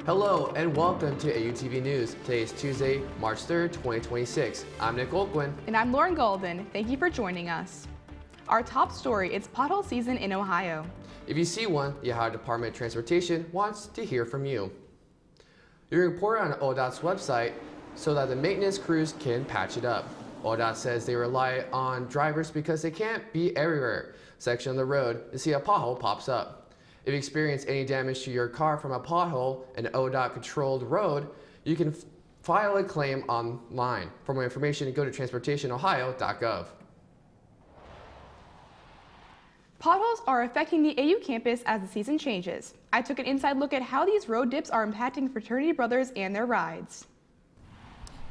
Hello and welcome to AUTV News. Today is Tuesday, March 3rd, 2026. I'm Nick Olquin. And I'm Lauren Golden. Thank you for joining us. Our top story, it's pothole season in Ohio. If you see one, the Ohio Department of Transportation wants to hear from you. You report on ODOT's website so that the maintenance crews can patch it up. ODOT says they rely on drivers because they can't be everywhere section of the road to see a pothole pops up. If you experience any damage to your car from a pothole in an ODOT-controlled road, you can file a claim online. For more information, go to transportationohio.gov. Potholes are affecting the AU campus as the season changes. I took an inside look at how these road dips are impacting fraternity brothers and their rides.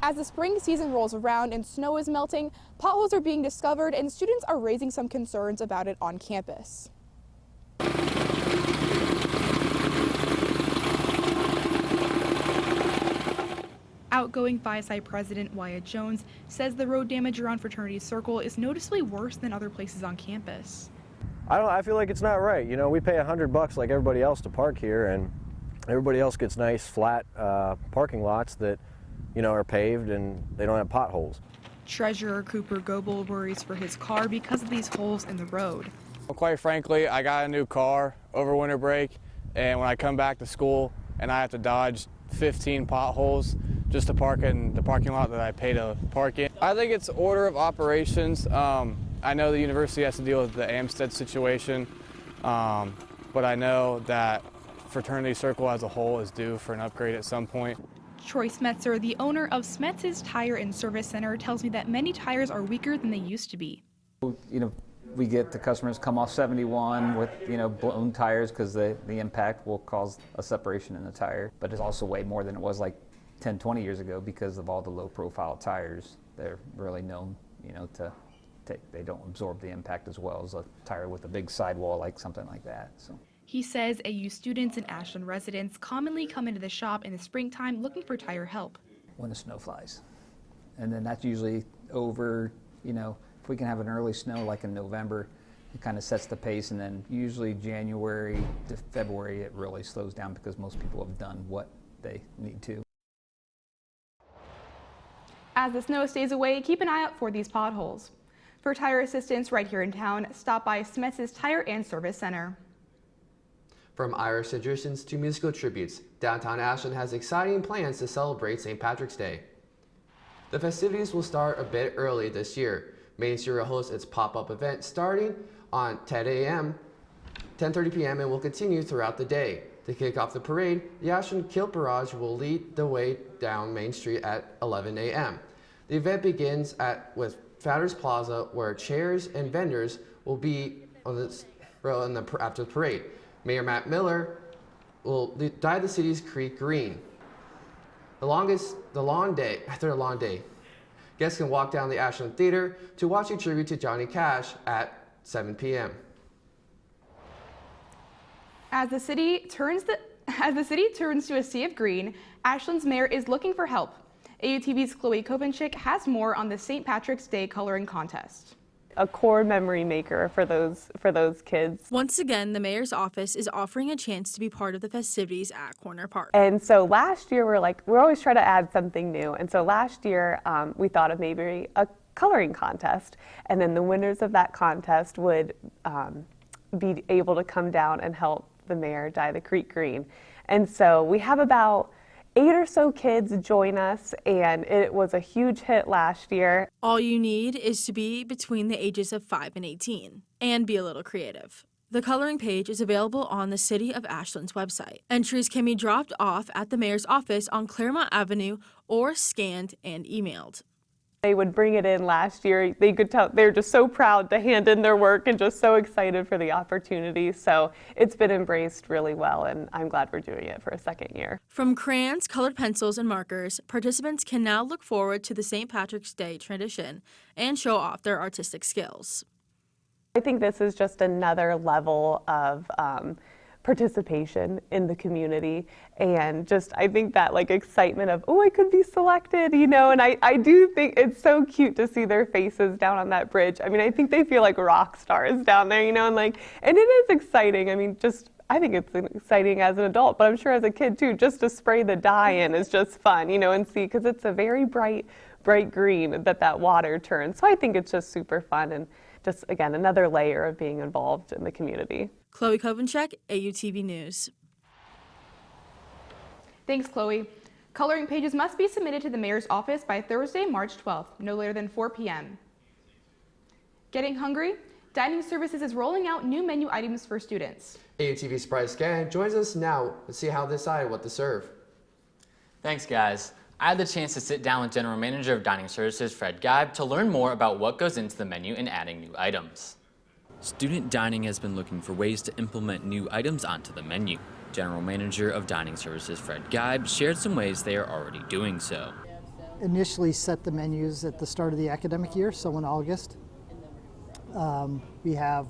As the spring season rolls around and snow is melting, potholes are being discovered and students are raising some concerns about it on campus. Outgoing Phi-Sci President Wyatt Jones says the road damage around Fraternity Circle is noticeably worse than other places on campus. I feel like it's not right. You know, we pay $100 like everybody else to park here, and everybody else gets nice flat parking lots that, you know, are paved and they don't have potholes. Treasurer Cooper Goebel worries for his car because of these holes in the road. Well, quite frankly, I got a new car over winter break, and when I come back to school and I have to dodge 15 potholes just to park in the parking lot that I pay to park in. I think it's order of operations. I know the university has to deal with the Amstead situation, but I know that Fraternity Circle as a whole is due for an upgrade at some point. Troy Smetzer, the owner of Smetz's Tire and Service Center, tells me that many tires are weaker than they used to be. You know, we get the customers come off 71 with, you know, blown tires because the impact will cause a separation in the tire, but it's also way more than it was like 10, 20 years ago because of all the low profile tires. They're really known, you know, they don't absorb the impact as well as a tire with a big sidewall like something like that. So he says AU students and Ashland residents commonly come into the shop in the springtime looking for tire help. When the snow flies. And then that's usually over, you know, if we can have an early snow like in November, it kind of sets the pace, and then usually January to February it really slows down because most people have done what they need to. As the snow stays away, keep an eye out for these potholes. For tire assistance right here in town, stop by Smetz's Tire and Service Center. From Irish traditions to musical tributes, downtown Ashland has exciting plans to celebrate St. Patrick's Day. The festivities will start a bit early this year. Main Street will host its pop-up event starting on 10:30 p.m. and will continue throughout the day. To kick off the parade, the Ashland Kilt Barrage will lead the way down Main Street at 11 a.m. The event begins with Founders Plaza, where chairs and vendors will be after the parade. Mayor Matt Miller will dye the city's creek green. After a long day, guests can walk down the Ashland Theater to watch a tribute to Johnny Cash at 7 p.m. As the city turns to a sea of green, Ashland's mayor is looking for help. AUTV's Chloe Kovenchik has more on the St. Patrick's Day coloring contest. A core memory maker for those kids. Once again, the mayor's office is offering a chance to be part of the festivities at Corner Park. And so last year we're always trying to add something new. And so last year we thought of maybe a coloring contest, and then the winners of that contest would be able to come down and help the mayor dye the creek green. And so we have about 8 or so kids join us, and it was a huge hit last year. All you need is to be between the ages of 5 and 18 and be a little creative. The coloring page is available on the City of Ashland's website. Entries can be dropped off at the mayor's office on Claremont Avenue or scanned and emailed. They would bring it in last year. They could tell they're just so proud to hand in their work and just so excited for the opportunity. So it's been embraced really well, and I'm glad we're doing it for a second year. From crayons, colored pencils, and markers, participants can now look forward to the St. Patrick's Day tradition and show off their artistic skills. I think this is just another level of participation in the community, and just I think that like excitement of, oh, I could be selected, you know, and I do think it's so cute to see their faces down on that bridge. I mean, I think they feel like rock stars down there, you know, and it is exciting. I mean, just I think it's exciting as an adult, but I'm sure as a kid too, just to spray the dye in is just fun, you know, and see, because it's a very bright green that water turns. So I think it's just super fun and just, again, another layer of being involved in the community. Chloe Kovenchek, AUTV News. Thanks, Chloe. Coloring pages must be submitted to the mayor's office by Thursday, March 12th, no later than 4 p.m. Getting hungry? Dining Services is rolling out new menu items for students. AUTV's Bryce Gann joins us now to see how they decide what to serve. Thanks, guys. I had the chance to sit down with General Manager of Dining Services, Fred Geib, to learn more about what goes into the menu and adding new items. Student dining has been looking for ways to implement new items onto the menu. General Manager of Dining Services, Fred Geib, shared some ways they are already doing so. Initially set the menus at the start of the academic year, so in August. We have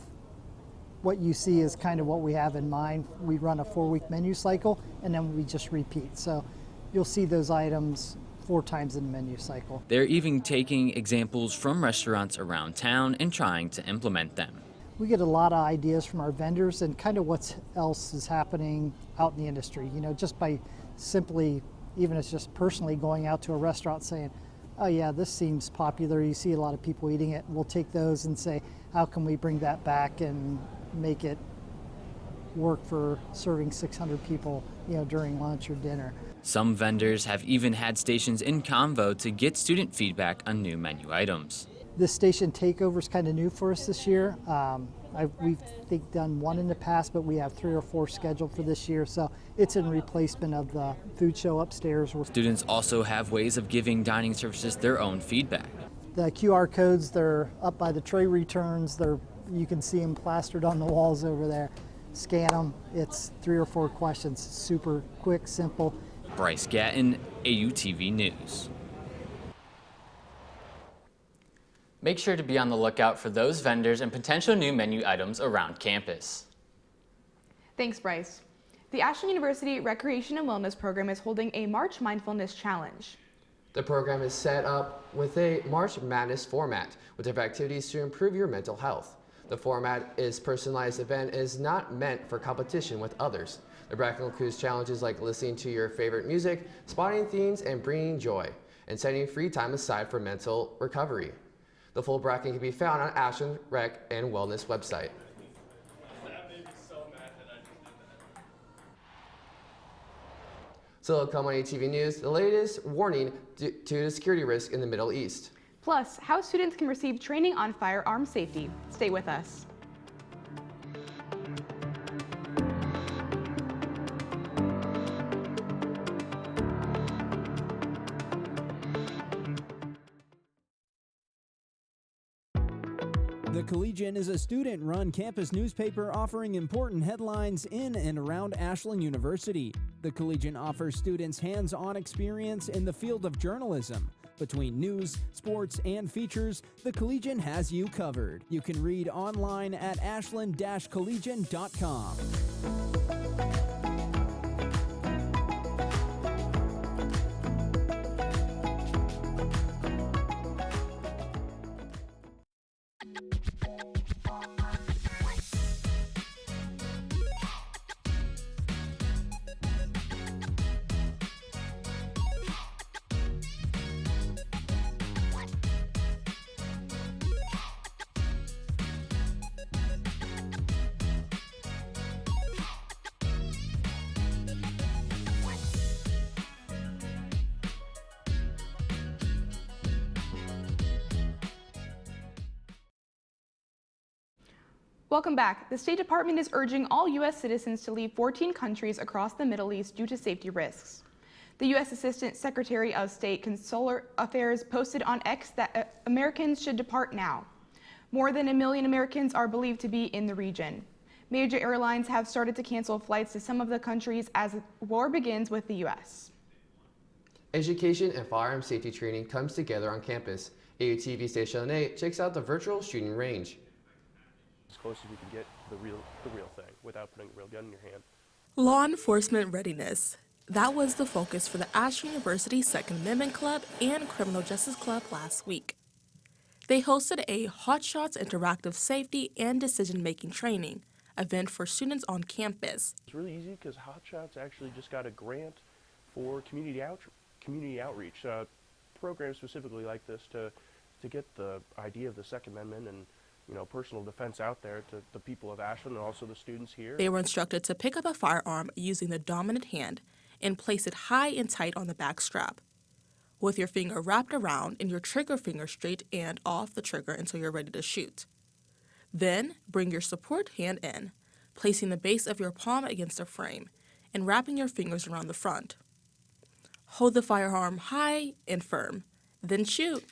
what you see is kind of what we have in mind. We run a 4-week menu cycle and then we just repeat. So you'll see those items 4 times in the menu cycle. They're even taking examples from restaurants around town and trying to implement them. We get a lot of ideas from our vendors and kind of what else is happening out in the industry. You know, just by simply, even if it's just personally going out to a restaurant saying, oh yeah, this seems popular, you see a lot of people eating it. We'll take those and say, how can we bring that back and make it work for serving 600 people, you know, during lunch or dinner. Some vendors have even had stations in Convo to get student feedback on new menu items. This station takeover is kind of new for us this year. We've done one in the past, but we have 3 or 4 scheduled for this year, so it's in replacement of the food show upstairs. Students also have ways of giving Dining Services their own feedback. The QR codes, they're up by the tray returns. You can see them plastered on the walls over there. Scan them. It's 3 or 4 questions. Super quick, simple. Bryce Gatton, AUTV News. Make sure to be on the lookout for those vendors and potential new menu items around campus. Thanks, Bryce. The Ashland University Recreation and Wellness Program is holding a March Mindfulness Challenge. The program is set up with a March Madness format, with different activities to improve your mental health. The format is personalized event and is not meant for competition with others. The bracket includes challenges like listening to your favorite music, spotting themes, and bringing joy, and setting free time aside for mental recovery. The full bracket can be found on Ashland Rec and Wellness website. So come on AUTV News, the latest warning to the security risk in the Middle East. Plus, how students can receive training on firearm safety. Stay with us. The Collegian is a student-run campus newspaper offering important headlines in and around Ashland University. The Collegian offers students hands-on experience in the field of journalism. Between news, sports, and features, the Collegian has you covered. You can read online at ashland-collegian.com. Welcome back. The State Department is urging all U.S. citizens to leave 14 countries across the Middle East due to safety risks. The U.S. Assistant Secretary of State Consular Affairs posted on X that Americans should depart now. More than 1 million Americans are believed to be in the region. Major airlines have started to cancel flights to some of the countries as war begins with the U.S. Education and firearm safety training comes together on campus. AUTV Station 8 checks out the virtual shooting range. As close as we can get to the real thing without putting a real gun in your hand. Law enforcement readiness. That was the focus for the Ashland University Second Amendment Club and Criminal Justice Club last week. They hosted a Hot Shots interactive safety and decision-making training event for students on campus. It's really easy because Hot Shots actually just got a grant for community outreach programs specifically like this to get the idea of the Second Amendment and personal defense out there to the people of Ashland and also the students here. They were instructed to pick up a firearm using the dominant hand and place it high and tight on the back strap, with your finger wrapped around and your trigger finger straight and off the trigger until you're ready to shoot. Then bring your support hand in, placing the base of your palm against a frame and wrapping your fingers around the front. Hold the firearm high and firm, then shoot.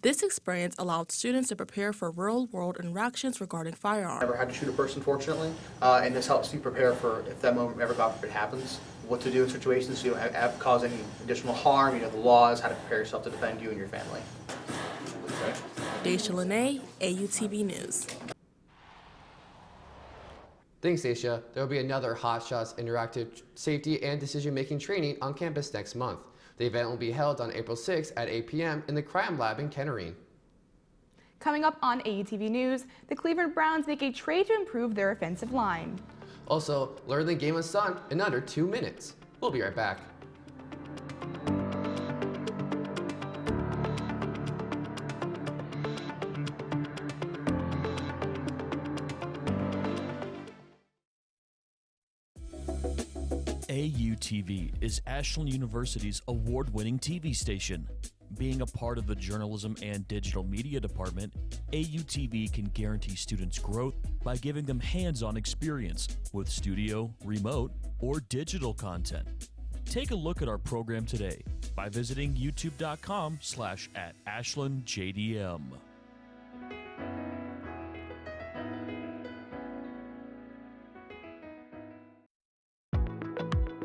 This experience allowed students to prepare for real-world interactions regarding firearms. Never had to shoot a person, fortunately, and this helps you prepare for if that moment ever, God forbid, happens, what to do in situations so you don't have cause any additional harm, the laws, how to prepare yourself to defend you and your family. Daisha Lene, AUTV News. Thanks, Daisha. There will be another Hot Shots interactive safety and decision-making training on campus next month. The event will be held on April 6th at 8 p.m. in the Crime Lab in Kettering. Coming up on AUTV News, the Cleveland Browns make a trade to improve their offensive line. Also, learn the game of sun in under 2 minutes. We'll be right back. AUTV is Ashland University's award-winning TV station. Being a part of the journalism and digital media department, AUTV can guarantee students growth by giving them hands-on experience with studio, remote, or digital content. Take a look at our program today by visiting youtube.com/@AshlandJDM.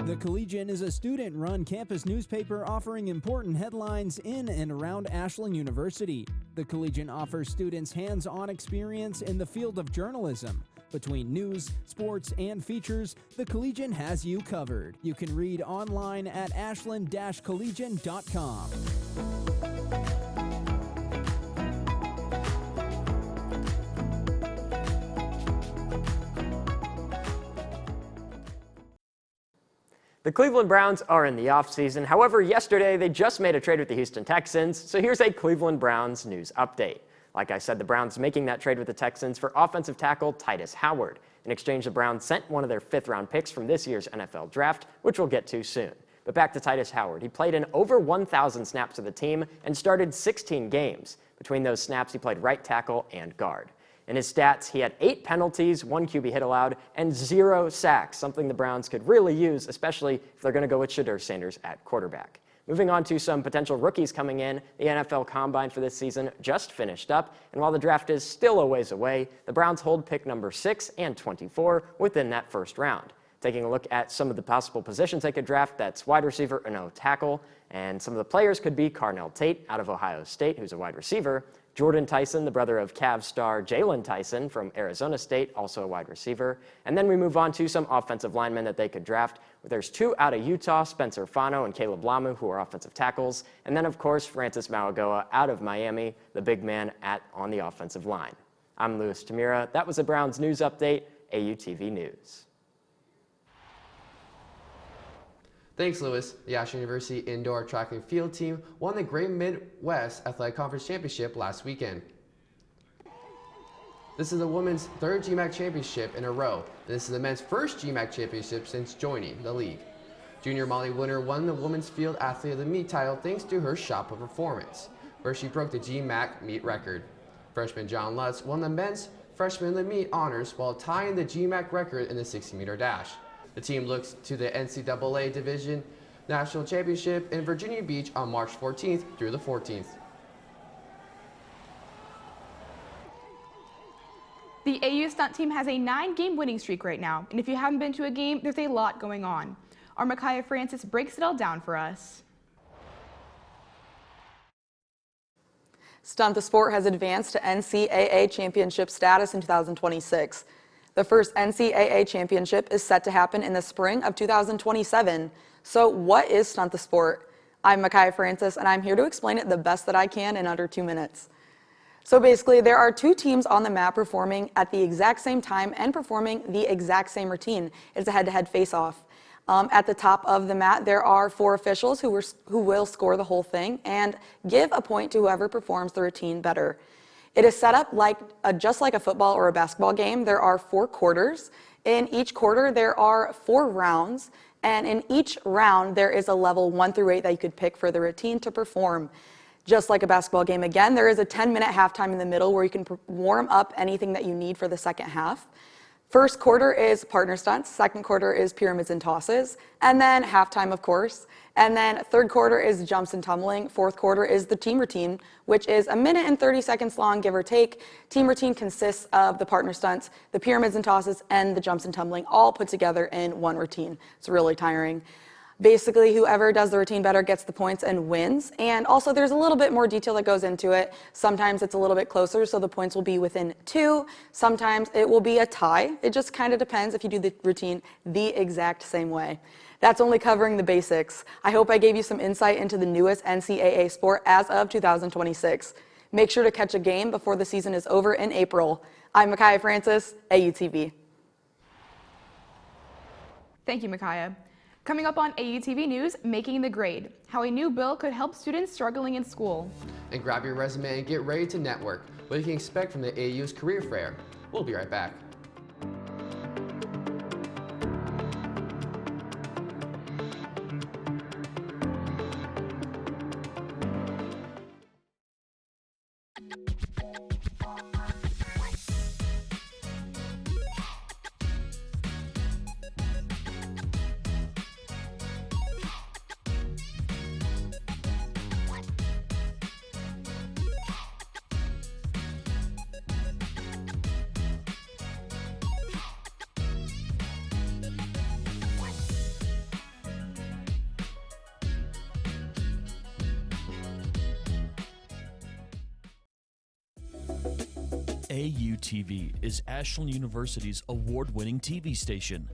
The Collegian is a student-run campus newspaper offering important headlines in and around Ashland University. The Collegian offers students hands-on experience in the field of journalism. Between news, sports, and features, the Collegian has you covered. You can read online at ashland-collegian.com. The Cleveland Browns are in the offseason. However, yesterday they just made a trade with the Houston Texans, so here's a Cleveland Browns news update. Like I said, the Browns making that trade with the Texans for offensive tackle Titus Howard. In exchange, the Browns sent one of their 5th-round picks from this year's NFL draft, which we'll get to soon. But back to Titus Howard. He played in over 1,000 snaps with the team and started 16 games. Between those snaps, he played right tackle and guard. In his stats, he had 8 penalties, 1 QB hit allowed, and 0 sacks, something the Browns could really use, especially if they're going to go with Shedeur Sanders at quarterback. Moving on to some potential rookies coming in, the NFL Combine for this season just finished up, and while the draft is still a ways away, the Browns hold pick number 6 and 24 within that first round. Taking a look at some of the possible positions they could draft, that's wide receiver and no tackle, and some of the players could be Carnell Tate out of Ohio State, who's a wide receiver, Jordan Tyson, the brother of Cavs star Jalen Tyson from Arizona State, also a wide receiver. And then we move on to some offensive linemen that they could draft. There's 2 out of Utah, Spencer Fano and Caleb Lamu, who are offensive tackles. And then, of course, Francis Mauigoa out of Miami, the big man on the offensive line. I'm Louis Tamira. That was the Browns News Update, AUTV News. Thanks, Lewis. The Ashland University indoor track and field team won the Great Midwest Athletic Conference Championship last weekend. This is the women's 3rd GMAC championship in a row, and this is the men's first GMAC championship since joining the league. Junior Molly Winter won the Women's Field Athlete of the Meet title thanks to her shot put performance, where she broke the GMAC meet record. Freshman John Lutz won the men's Freshman of the Meet honors while tying the GMAC record in the 60-meter dash. The team looks to the NCAA Division National Championship in Virginia Beach on March 14th through the 14th. The AU stunt team has a 9-game winning streak right now, and if you haven't been to a game, there's a lot going on. Our Micaiah Francis breaks it all down for us. Stunt the Sport has advanced to NCAA championship status in 2026. The first NCAA championship is set to happen in the spring of 2027. So what is Stunt the Sport? I'm Micaiah Francis, and I'm here to explain it the best that I can in under 2 minutes. So basically, there are two teams on the mat performing at the exact same time and performing the exact same routine. It's a head-to-head face-off. At the top of the mat, there are 4 officials who will score the whole thing and give a point to whoever performs the routine better. It is set up just like a football or a basketball game. There are 4 quarters. In each quarter, there are 4 rounds, and in each round, there is a level 1 through 8 that you could pick for the routine to perform. Just like a basketball game again, there is a 10-minute halftime in the middle where you can warm up anything that you need for the second half. First quarter is partner stunts, second quarter is pyramids and tosses, and then halftime, of course. And then third quarter is jumps and tumbling. Fourth quarter is the team routine, which is 1 minute and 30 seconds long, give or take. Team routine consists of the partner stunts, the pyramids and tosses, and the jumps and tumbling, all put together in one routine. It's really tiring. Basically, whoever does the routine better gets the points and wins. And also, there's a little bit more detail that goes into it. Sometimes it's a little bit closer, so the points will be within 2. Sometimes it will be a tie. It just kind of depends if you do the routine the exact same way. That's only covering the basics. I hope I gave you some insight into the newest NCAA sport as of 2026. Make sure to catch a game before the season is over in April. I'm Micaiah Francis, AUTV. Thank you, Micaiah. Coming up on AUTV News, Making the Grade, how a new bill could help students struggling in school. And grab your resume and get ready to network. What you can expect from the AU's Career Fair. We'll be right back. AUTV is Ashland University's award-winning TV station.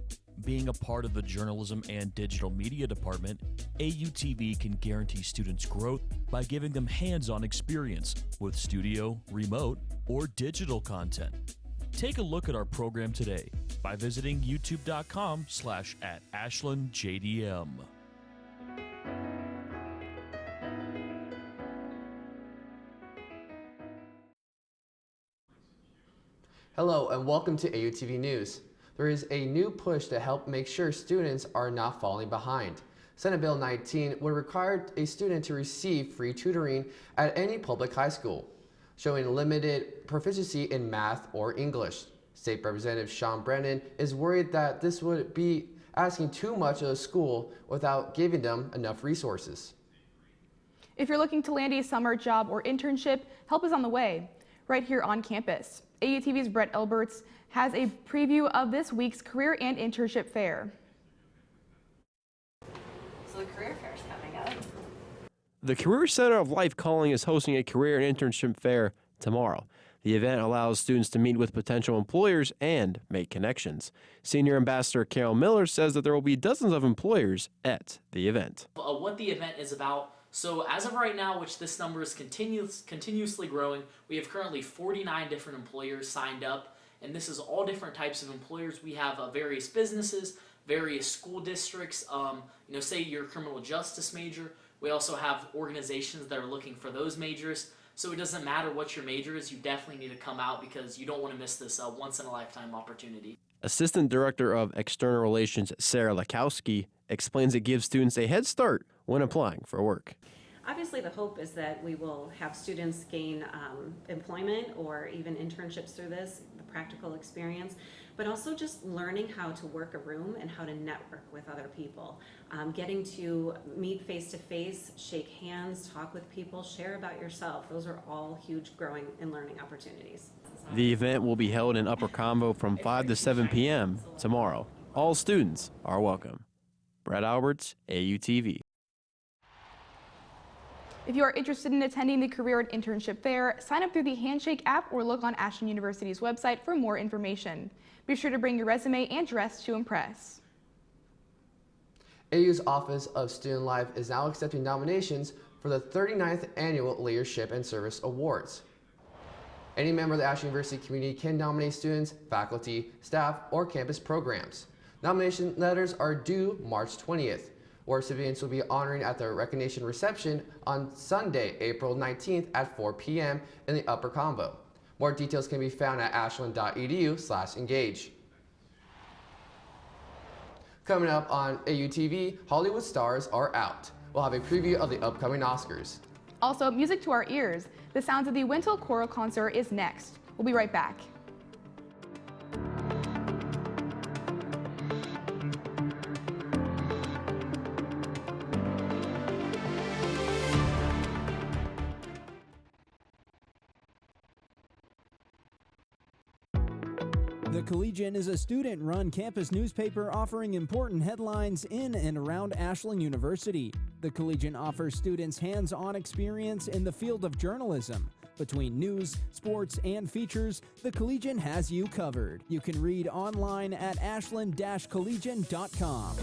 Being a part of the Journalism and Digital Media Department, AUTV can guarantee students' growth by giving them hands-on experience with studio, remote, or digital content. Take a look at our program today by visiting youtube.com/@AshlandJDM. Hello and welcome to AUTV News. There is a new push to help make sure students are not falling behind. Senate Bill 19 would require a student to receive free tutoring at any public high school, showing limited proficiency in math or English. State Representative Sean Brennan is worried that this would be asking too much of the school without giving them enough resources. If you're looking to land a summer job or internship, help is on the way, right here on campus. AUTV's Brett Elberts has a preview of this week's career and internship fair. So the career fair is coming up. The Career Center of Life Calling is hosting a career and internship fair tomorrow. The event allows students to meet with potential employers and make connections. Senior Ambassador Carol Miller says that there will be dozens of employers at the event. What the event is about. So as of right now, which this number is continuously growing, we have currently 49 different employers signed up, and this is all different types of employers. We have various businesses, various school districts, say you're a criminal justice major. We also have organizations that are looking for those majors. So it doesn't matter what your major is, you definitely need to come out because you don't want to miss this once-in-a-lifetime opportunity. Assistant Director of External Relations Sarah Lakowski explains it gives students a head start when applying for work. Obviously, the hope is that we will have students gain employment or even internships through this, the practical experience, but also just learning how to work a room and how to network with other people. Getting to meet face-to-face, shake hands, talk with people, share about yourself. Those are all huge growing and learning opportunities. The event will be held in Upper Convo from 5 to 7 p.m. tomorrow. All students are welcome. Brett Alberts, AUTV. If you are interested in attending the Career and Internship Fair, sign up through the Handshake app or look on Ashland University's website for more information. Be sure to bring your resume and dress to impress. AU's Office of Student Life is now accepting nominations for the 39th Annual Leadership and Service Awards. Any member of the Ashland University community can nominate students, faculty, staff, or campus programs. Nomination letters are due March 20th. Award recipients will be honoring at the recognition reception on Sunday, April 19th at 4 p.m. in the upper convo. More details can be found at ashland.edu/engage. Coming up on AUTV, Hollywood stars are out. We'll have a preview of the upcoming Oscars. Also, music to our ears. The sounds of the Winter Choral Concert is next. We'll be right back. The Collegian is a student-run campus newspaper offering important headlines in and around Ashland University. The Collegian offers students hands-on experience in the field of journalism. Between news, sports, and features, the Collegian has you covered. You can read online at ashland-collegian.com.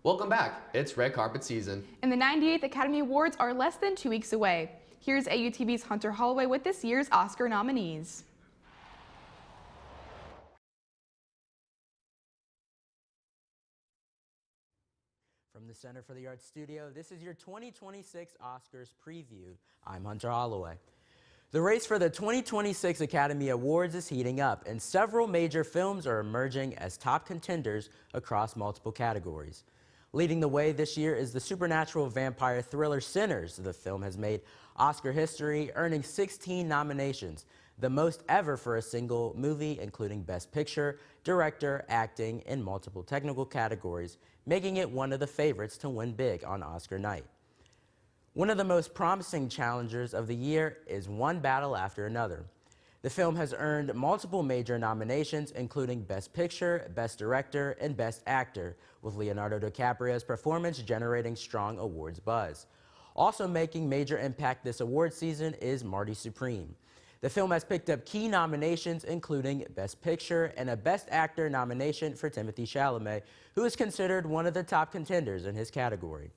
Welcome back. It's red carpet season. And the 98th Academy Awards are less than 2 weeks away. Here's AUTV's Hunter Holloway with this year's Oscar nominees. From the Center for the Arts Studio, this is your 2026 Oscars preview. I'm Hunter Holloway. The race for the 2026 Academy Awards is heating up, and several major films are emerging as top contenders across multiple categories. Leading the way this year is the supernatural vampire thriller Sinners. The film has made Oscar history, earning 16 nominations, the most ever for a single movie, including Best Picture, Director, Acting, and multiple technical categories, making it one of the favorites to win big on Oscar night. One of the most promising challengers of the year is One Battle After Another. The film has earned multiple major nominations, including Best Picture, Best Director, and Best Actor, with Leonardo DiCaprio's performance generating strong awards buzz. Also making major impact this award season is Marty Supreme. The film has picked up key nominations, including Best Picture and a Best Actor nomination for Timothée Chalamet, who is considered one of the top contenders in his category.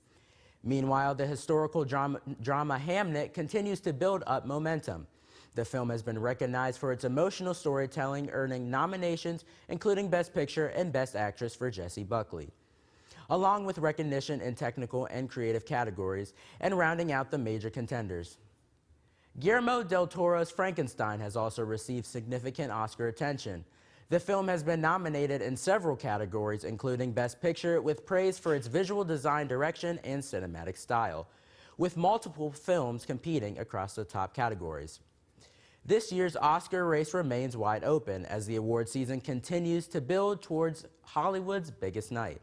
Meanwhile, the historical drama Hamnet continues to build up momentum. The film has been recognized for its emotional storytelling, earning nominations including Best Picture and Best Actress for Jessie Buckley, along with recognition in technical and creative categories, and rounding out the major contenders. Guillermo del Toro's Frankenstein has also received significant Oscar attention. The film has been nominated in several categories, including Best Picture, with praise for its visual design, direction, and cinematic style, with multiple films competing across the top categories. This year's Oscar race remains wide open as the award season continues to build towards Hollywood's biggest night.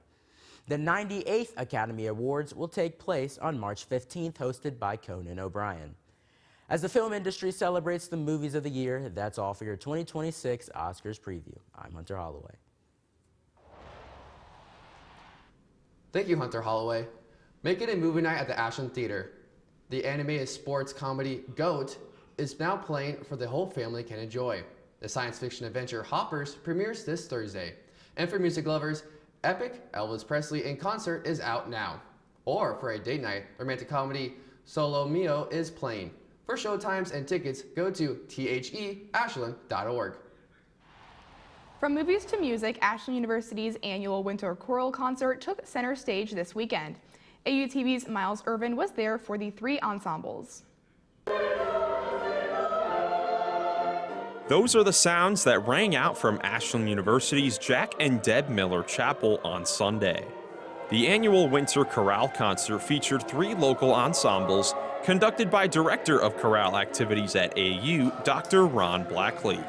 The 98th Academy Awards will take place on March 15th, hosted by Conan O'Brien. As the film industry celebrates the movies of the year, that's all for your 2026 Oscars preview. I'm Hunter Holloway. Thank you, Hunter Holloway. Make it a movie night at the Ashland Theater. The animated sports comedy GOAT is now playing for the whole family can enjoy. The science fiction adventure Hoppers premieres this Thursday. And for music lovers, epic Elvis Presley in concert is out now. Or for a date night, the romantic comedy Solo Mio is playing. For showtimes and tickets, go to theashland.org. From movies to music, Ashland University's annual Winter Choral Concert took center stage this weekend. AUTV's Miles Irvin was there for the 3 ensembles. Those are the sounds that rang out from Ashland University's Jack and Deb Miller Chapel on Sunday. The annual Winter Chorale Concert featured 3 local ensembles conducted by Director of Chorale Activities at AU, Dr. Ron Blackley.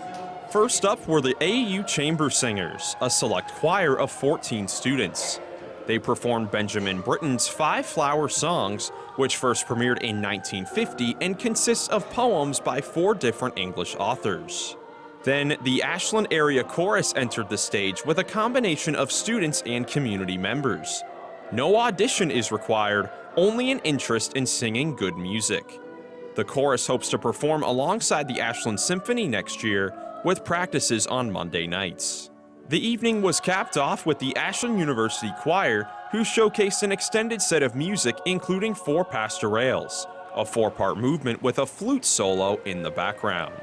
First up were the AU Chamber Singers, a select choir of 14 students. They performed Benjamin Britten's 5 Flower Songs, which first premiered in 1950 and consists of poems by 4 different English authors. Then, the Ashland area chorus entered the stage with a combination of students and community members. No audition is required, only an interest in singing good music. The chorus hopes to perform alongside the Ashland Symphony next year, with practices on Monday nights. The evening was capped off with the Ashland University Choir, who showcased an extended set of music including 4 pastorales, a 4-part movement with a flute solo in the background.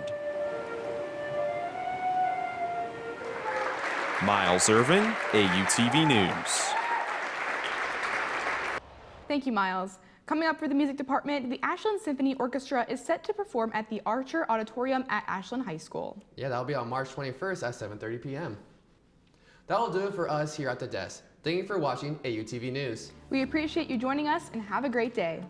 Miles Irvin, AUTV News. Thank you, Miles. Coming up for the music department, the Ashland Symphony Orchestra is set to perform at the Archer Auditorium at Ashland High School. Yeah, that'll be on March 21st at 7:30 p.m. That'll do it for us here at the desk. Thank you for watching AUTV News. We appreciate you joining us and have a great day.